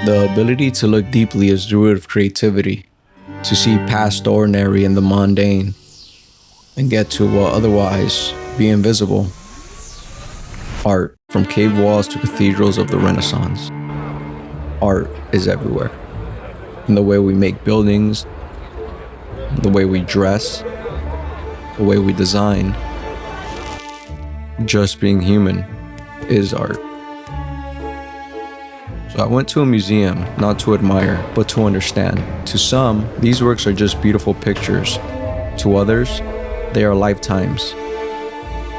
The ability to look deeply is the root of creativity, to see past the ordinary and the mundane, and get to what otherwise be invisible. Art, from cave walls to cathedrals of the Renaissance. Art is everywhere. In the way we make buildings, the way we dress, the way we design. Just being human is art. So I went to a museum, not to admire, but to understand. To some, these works are just beautiful pictures. To others, they are lifetimes,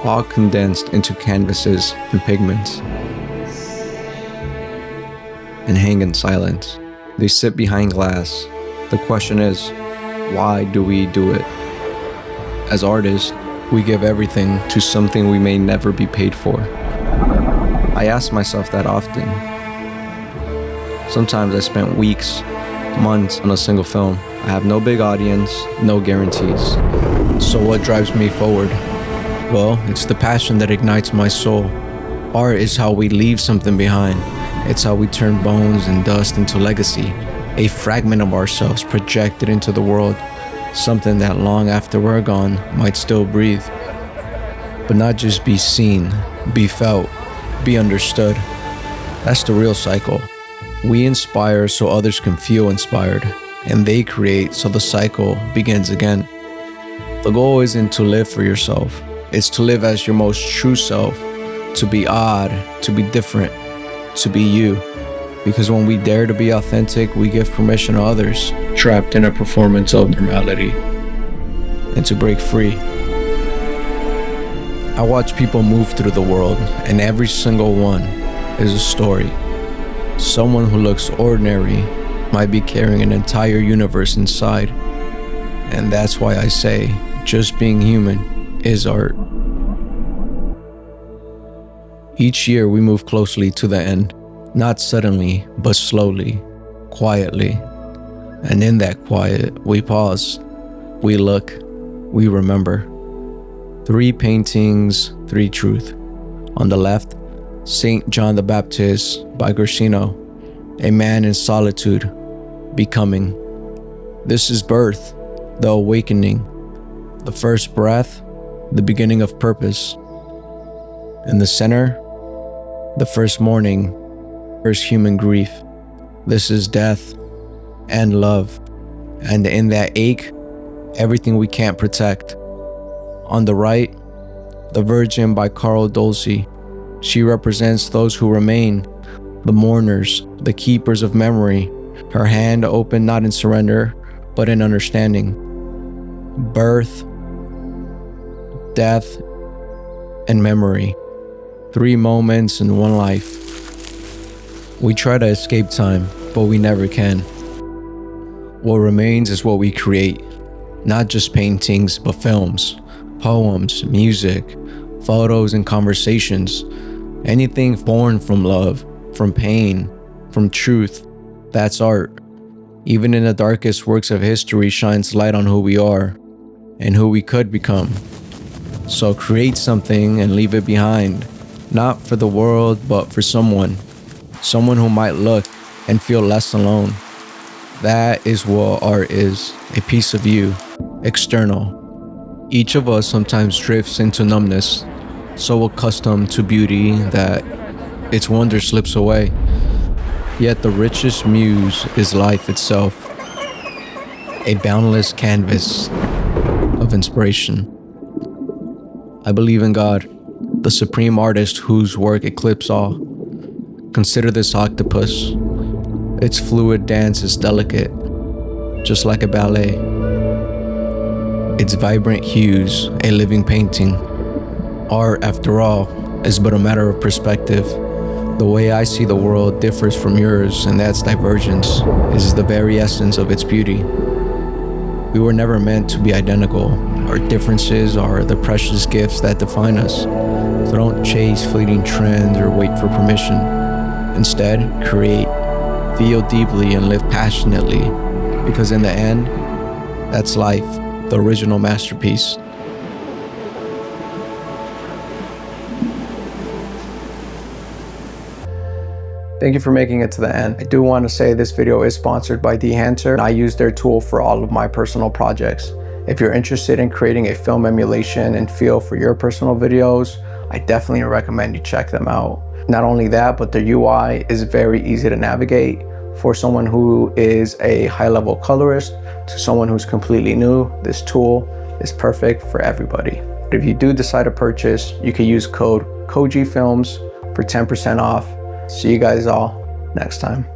all condensed into canvases and pigments, and hang in silence. They sit behind glass. The question is, why do we do it? As artists, we give everything to something we may never be paid for. I ask myself that often. Sometimes I spent weeks, months on a single film. I have no big audience, no guarantees. So what drives me forward? Well, it's the passion that ignites my soul. Art is how we leave something behind. It's how we turn bones and dust into legacy, a fragment of ourselves projected into the world, something that long after we're gone might still breathe. But not just be seen, be felt, be understood. That's the real cycle. We inspire so others can feel inspired, and they create so the cycle begins again. The goal isn't to live for yourself, it's to live as your most true self, to be odd, to be different, to be you. Because when we dare to be authentic, we give permission to others, trapped in a performance of normality, and to break free. I watch people move through the world, and every single one is a story. Someone who looks ordinary might be carrying an entire universe inside. And that's why I say, just being human is art. Each year we move closely to the end, not suddenly, but slowly, quietly. And in that quiet, we pause, we look, we remember. 3 paintings, 3 truth. On the left, Saint John the Baptist by Guercino, a man in solitude, becoming. This is birth, the awakening, the first breath, the beginning of purpose. In the center, the first morning, first human grief. This is death and love, and in that ache, everything we can't protect. On the right, The Virgin by Carlo Dolci. She represents those who remain, the mourners, the keepers of memory, her hand open not in surrender, but in understanding. Birth, death, and memory. 3 moments in one life. We try to escape time, but we never can. What remains is what we create, not just paintings, but films, poems, music, photos, and conversations. Anything born from love, from pain, from truth, that's art. Even in the darkest works of history shines light on who we are and who we could become. So create something and leave it behind, not for the world, but for someone who might look and feel less alone. That is what art is, a piece of you, external. Each of us sometimes drifts into numbness, so accustomed to beauty that its wonder slips away. Yet the richest muse is life itself, a boundless canvas of inspiration. I believe in God, the supreme artist whose work eclipses all. Consider this octopus. Its fluid dance is delicate, just like a ballet. Its vibrant hues, a living painting. Art, after all, is but a matter of perspective. The way I see the world differs from yours, and that's divergence is the very essence of its beauty. We were never meant to be identical. Our differences are the precious gifts that define us. So don't chase fleeting trends or wait for permission. Instead, create, feel deeply, and live passionately, because in the end, that's life, the original masterpiece. Thank you for making it to the end. I do want to say this video is sponsored by Dehancer, and I use their tool for all of my personal projects. If you're interested in creating a film emulation and feel for your personal videos, I definitely recommend you check them out. Not only that, but their UI is very easy to navigate. For someone who is a high-level colorist to someone who's completely new, this tool is perfect for everybody. But if you do decide to purchase, you can use code kojifilms for 10% off. See you guys all next time.